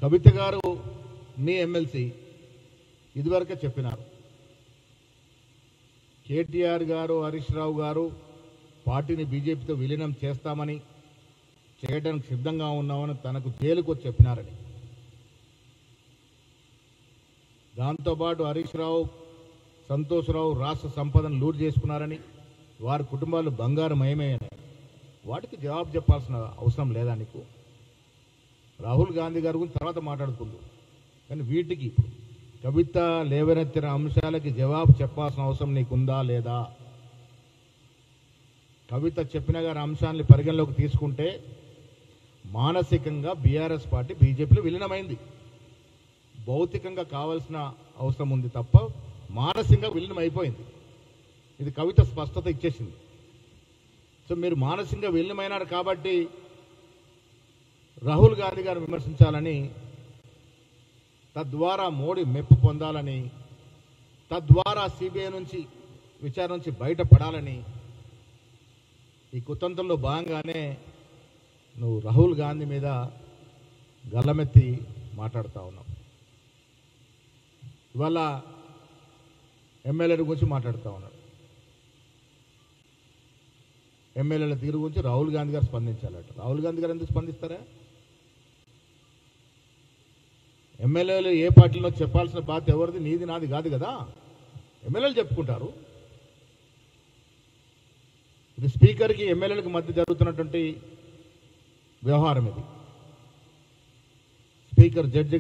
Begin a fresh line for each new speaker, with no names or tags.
కవిత గారు మీ ఎమ్మెల్సీ ఇదివరకే చెప్పినారు, కేటీఆర్ గారు హరీష్ రావు గారు పార్టీని బీజేపీతో విలీనం చేస్తామని, చేయడానికి సిద్ధంగా ఉన్నామని తనకు జైలుకు చెప్పినారని. దాంతోపాటు హరీష్ రావు, సంతోష్ రావు రాష్ట్ర సంపదను లూట్ చేసుకున్నారని, వారి కుటుంబాలు బంగారమయమయ్యాయని. వాటికి జవాబు చెప్పాల్సిన అవసరం లేదా నీకు? రాహుల్ గాంధీ గారి గురించి తర్వాత మాట్లాడుకుందు, కానీ వీటికి కవిత లేవనెత్తిన అంశాలకి జవాబు చెప్పాల్సిన అవసరం నీకుందా లేదా? కవిత చెప్పిన గారి అంశాన్ని పరిగణలోకి తీసుకుంటే మానసికంగా బీఆర్ఎస్ పార్టీ బీజేపీలో విలీనమైంది. భౌతికంగా కావాల్సిన అవసరం ఉంది తప్ప మానసికంగా విలీనం అయిపోయింది. ఇది కవిత స్పష్టత ఇచ్చేసింది. సో మీరు మానసికంగా విలీనమైనారు కాబట్టి రాహుల్ గాంధీ గారిని విమర్శించాలని, తద్వారా మోడీ మెప్పు పొందాలని, తద్వారా సిబిఐ నుంచి విచారణ నుంచి బయటపడాలని ఈ కుతంత్రంలో భాగంగానే నువ్వు రాహుల్ గాంధీ మీద గల్లమెత్తి మాట్లాడుతూ ఉన్నావు. ఇవాళ ఎమ్మెల్యేల గురించి మాట్లాడుతూ ఉన్నాడు. ఎమ్మెల్యేల తీరు గురించి రాహుల్ గాంధీ గారు స్పందించాలట. రాహుల్ గాంధీ గారు ఎందుకు స్పందిస్తారా? ఎమ్మెల్యేలు ఏ పార్టీలో చెప్పాల్సిన బాధ్యత ఎవరిది? నీది నాది కాదు కదా. ఎమ్మెల్యేలు చెప్పుకుంటారు. ఇది స్పీకర్కి ఎమ్మెల్యేలకు మధ్య జరుగుతున్నటువంటి వ్యవహారం. ఇది స్పీకర్ జడ్జి